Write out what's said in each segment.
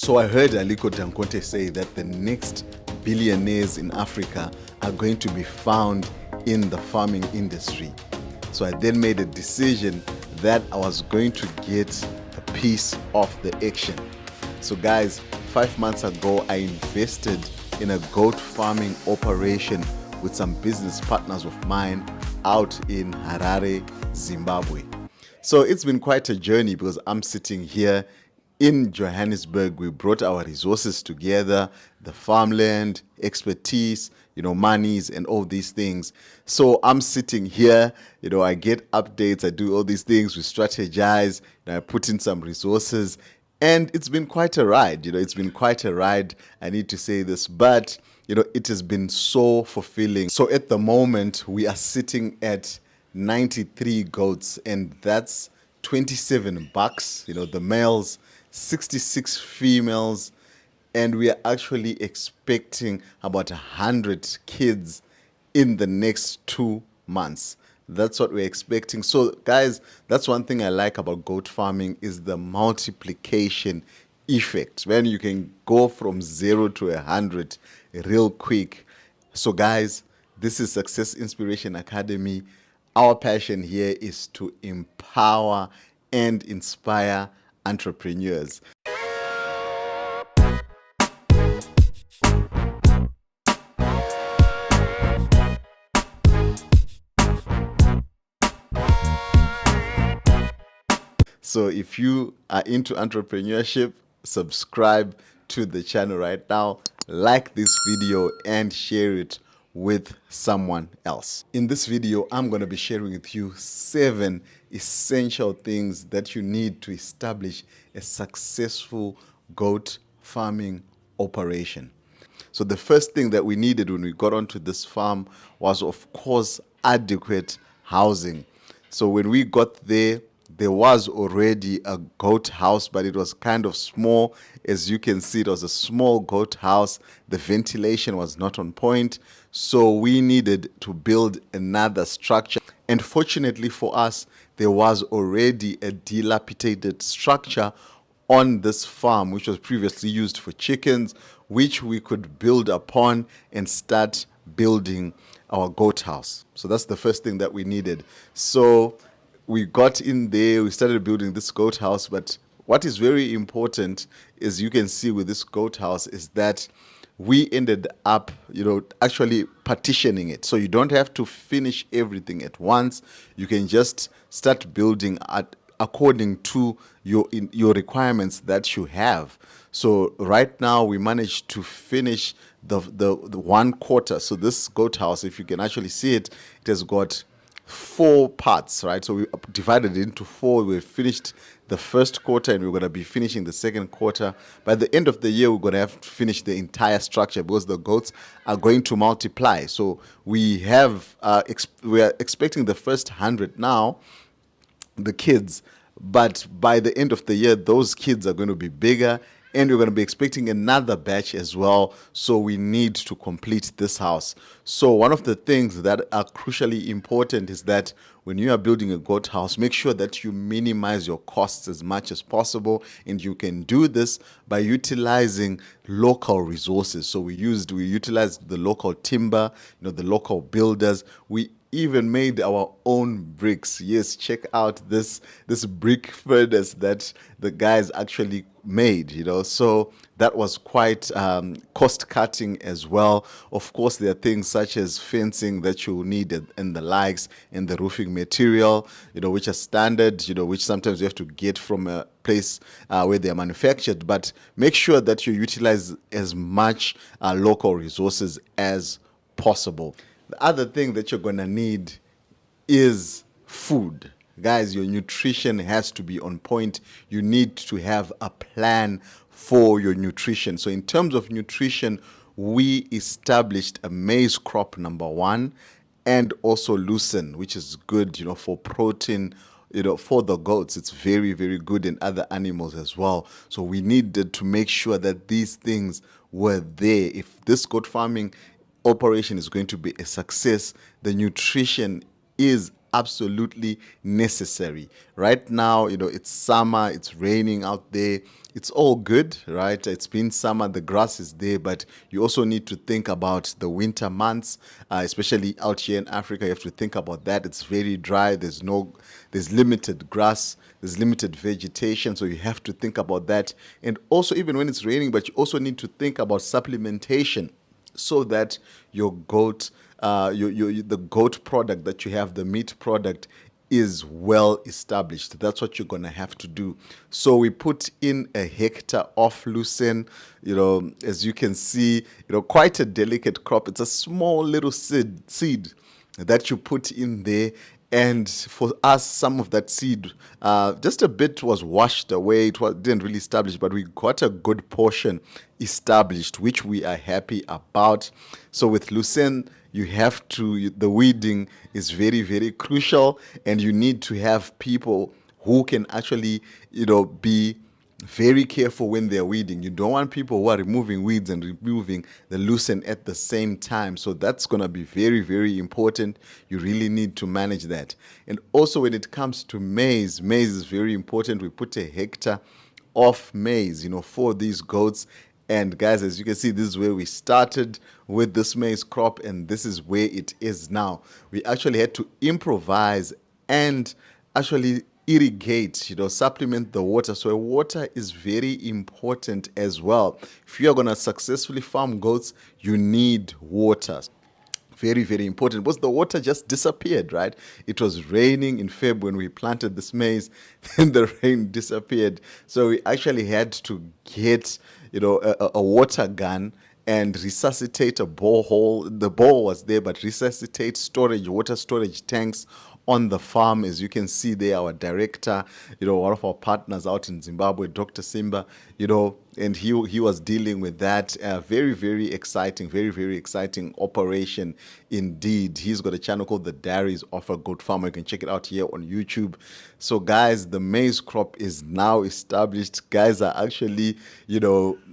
So I heard Aliko Dangote say that the next billionaires in Africa are going to be found in the farming industry. So I then made a decision that I was going to get a piece of the action. So guys, 5 months ago, I invested in a goat farming operation with some business partners of mine out in Harare, Zimbabwe. So it's been quite a journey because I'm sitting here in Johannesburg. We brought our resources together, the farmland, expertise, monies and all these things. So I'm sitting here, I get updates, I do all these things, we strategize, I put in some resources, and it's been quite a ride. It's been quite a ride. I need to say this, but it has been so fulfilling. So at the moment, we are sitting at 93 goats, and that's 27 bucks, the males, 66 females, and we are actually expecting about 100 kids in the next 2 months. That's what we're expecting. So guys, that's one thing I like about goat farming is the multiplication effect, when you can go from 0 to 100 real quick. So guys, this is Success Inspiration Academy. Our passion here is to empower and inspire entrepreneurs. So if you are into entrepreneurship, subscribe to the channel right now, like this video and share it with someone else. In this video, I'm going to be sharing with you 7 essential things that you need to establish a successful goat farming operation. So the first thing that we needed when we got onto this farm was, of course, adequate housing. So when we got there, there was already a goat house, but it was kind of small. As you can see, it was a small goat house. The ventilation was not on point. So we needed to build another structure. And fortunately for us, there was already a dilapidated structure on this farm, which was previously used for chickens, which we could build upon and start building our goat house. So that's the first thing that we needed. So we got in there, we started building this goat house, but what is very important, as you can see with this goat house, is that we ended up, actually partitioning it. So you don't have to finish everything at once. You can just start building according to your requirements that you have. So right now we managed to finish the 1/4. So this goat house, if you can actually see it, it has got 4 parts, right? So we divided it into 4. We finished the first quarter and we're going to be finishing the second quarter. By the end of the year, we're going to have to finish the entire structure because the goats are going to multiply. So we have we are expecting the first 100 now, the kids, but by the end of the year, those kids are going to be bigger, and we're going to be expecting another batch as well. So we need to complete this house. So one of the things that are crucially important is that when you are building a goat house, make sure that you minimize your costs as much as possible. And you can do this by utilizing local resources. So we utilized the local timber, the local builders. We even made our own bricks. Yes, check out this brick furnace that the guys actually made, so that was quite cost cutting as well. Of course, there are things such as fencing that you need and the likes, and the roofing material, which are standard, which sometimes you have to get from a place where they are manufactured. But make sure that you utilize as much local resources as possible. The other thing that you're going to need is food. Guys, your nutrition has to be on point. You need to have a plan for your nutrition. So in terms of nutrition, we established a maize crop, number 1, and also lucerne, which is good, for protein, for the goats. It's very, very good in other animals as well. So we needed to make sure that these things were there. If this goat farming operation is going to be a success, the nutrition is absolutely necessary. Right now, it's summer, it's raining out there. It's all good, right? It's been summer, the grass is there, but you also need to think about the winter months, especially out here in Africa. You have to think about that. It's very dry. There's limited grass, there's limited vegetation, so you have to think about that. And also, even when it's raining, but you also need to think about supplementation so that your goat, the goat product that you have, the meat product, is well established. That's what you're gonna have to do. So we put in a hectare of lucerne. As you can see, quite a delicate crop. It's a small little seed that you put in there. And for us, some of that seed, just a bit was washed away. Didn't really establish, but we got a good portion established, which we are happy about. So with lucerne, the weeding is very, very crucial, and you need to have people who can actually, be very careful when they're weeding. You don't want people who are removing weeds and removing the lucerne at the same time. So that's going to be very, very important. You really need to manage that. And also when it comes to maize is very important. We put a hectare of maize, for these goats. And guys, as you can see, this is where we started with this maize crop, and this is where it is now. We actually had to improvise and actually irrigate, supplement the water. So water is very important as well. If you are going to successfully farm goats, you need water. Very, very important, because the water just disappeared, right? It was raining in Feb when we planted this maize, then the rain disappeared. So we actually had to get, a water gun and resuscitate a borehole. The bore was there, but resuscitate water storage tanks on the farm. As you can see there, our director, one of our partners out in Zimbabwe, Dr. Simba, and he was dealing with that. Very, very exciting, very, very exciting operation indeed. He's got a channel called The Diaries of a Goat Farmer. You can check it out here on YouTube. So guys, the maize crop is now established. Guys are actually,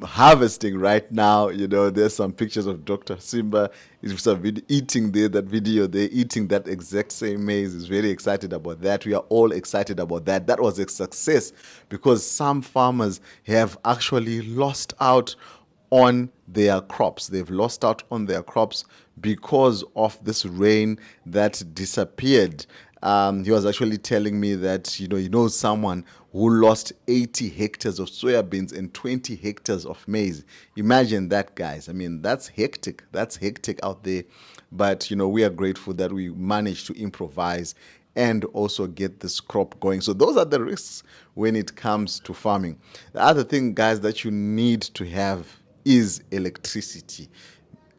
harvesting right now. There's some pictures of Dr. Simba eating there, that video, they're eating that exact same maize. Is very excited about that. We are all excited about that. That was a success, because some farmers have actually lost out on their crops. They've lost out on their crops because of this rain that disappeared. He was actually telling me that, he knows someone who lost 80 hectares of soybeans and 20 hectares of maize. Imagine that, guys. I mean, that's hectic. That's hectic out there. But, we are grateful that we managed to improvise and also get this crop going. So those are the risks when it comes to farming. The other thing, guys, that you need to have is electricity.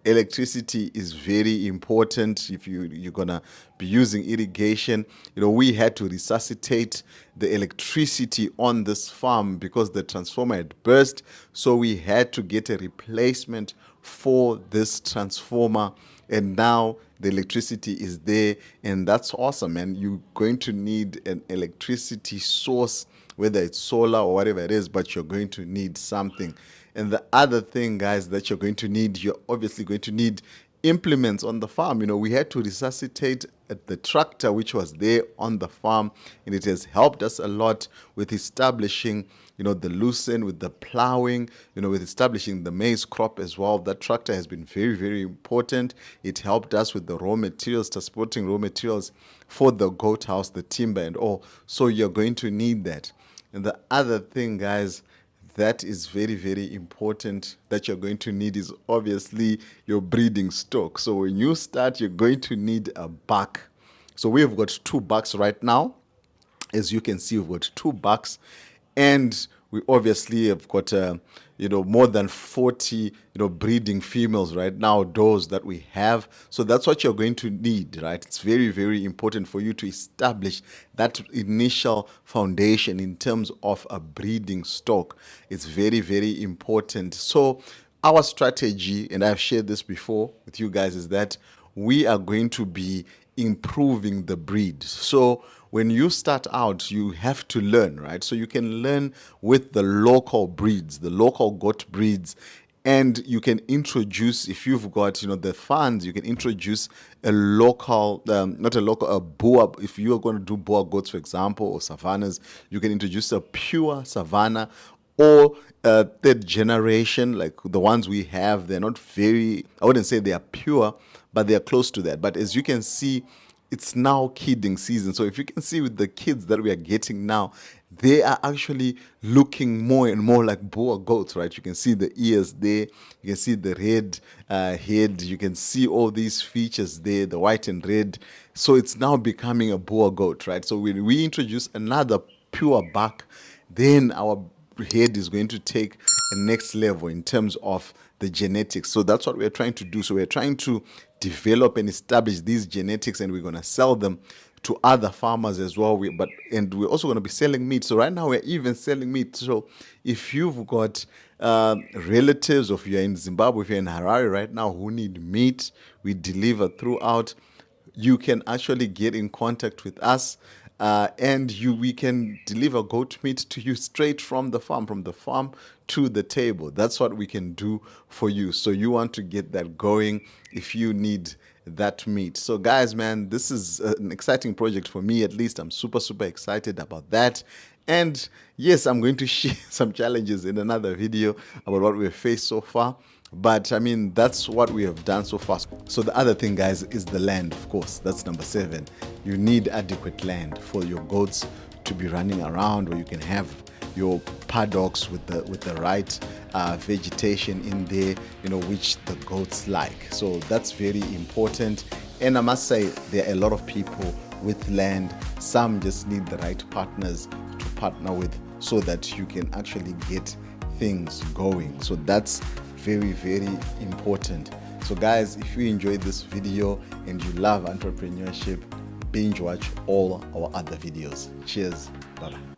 Electricity is very important if you're gonna be using irrigation. We had to resuscitate the electricity on this farm because the transformer had burst, so we had to get a replacement for this transformer, and now the electricity is there, and that's awesome. And you're going to need an electricity source, whether it's solar or whatever it is, but you're going to need something. And the other thing, guys, that you're going to need, you're obviously going to need implements on the farm. We had to resuscitate the tractor which was there on the farm, and it has helped us a lot with establishing, the lucerne, with the plowing, with establishing the maize crop as well. That tractor has been very, very important. It helped us with the raw materials, transporting raw materials for the goat house, the timber and all. So you're going to need that. And the other thing, guys, that is very, very important that you're going to need is obviously your breeding stock. So when you start, you're going to need a buck. So we've got 2 bucks right now. As you can see, we've got 2 bucks, and we obviously have got more than 40 breeding females right now, those that we have. So that's what you're going to need, right? It's very, very important for you to establish that initial foundation in terms of a breeding stock. It's very, very important. So our strategy, and I've shared this before with you guys, is that we are going to be improving the breed. So when you start out, you have to learn, right? So you can learn with the local breeds, the local goat breeds, And you can introduce, if you've got, the funds, you can introduce a local, not a local, a boer. If you are going to do boer goats, for example, or savannas, you can introduce a pure savanna or third generation, like the ones we have. They're not very, I wouldn't say they are pure, but they are close to that. But as you can see, it's now kidding season. So if you can see with the kids that we are getting now, they are actually looking more and more like boer goats, right? You can see the ears there, you can see the red head, you can see all these features there, the white and red. So it's now becoming a boer goat, right? So when we introduce another pure buck, then our head is going to take a next level in terms of the genetics. So that's what we're trying to do. So we're trying to develop and establish these genetics, and we're going to sell them to other farmers as well. And we're also going to be selling meat. So right now we're even selling meat. So if you've got relatives, or if you're in Zimbabwe, if you're in Harare right now who need meat, we deliver throughout. You can actually get in contact with us, and we can deliver goat meat to you straight from the farm to the table. That's what we can do for you. So you want to get that going if you need that meat. So guys, man, this is an exciting project for me. At least I'm super excited about that. And yes, I'm going to share some challenges in another video about what we've faced so far. But I mean, that's what we have done so far. So the other thing, guys, is the land, of course. That's number 7. You need adequate land for your goats to be running around, or you can have your paddocks with the right vegetation in there, which the goats like. So that's very important. And I must say, there are a lot of people with land. Some just need the right partners to partner with, so that you can actually get things going. So that's very important. So guys, if you enjoyed this video and you love entrepreneurship, binge watch all our other videos. Cheers. Bye bye.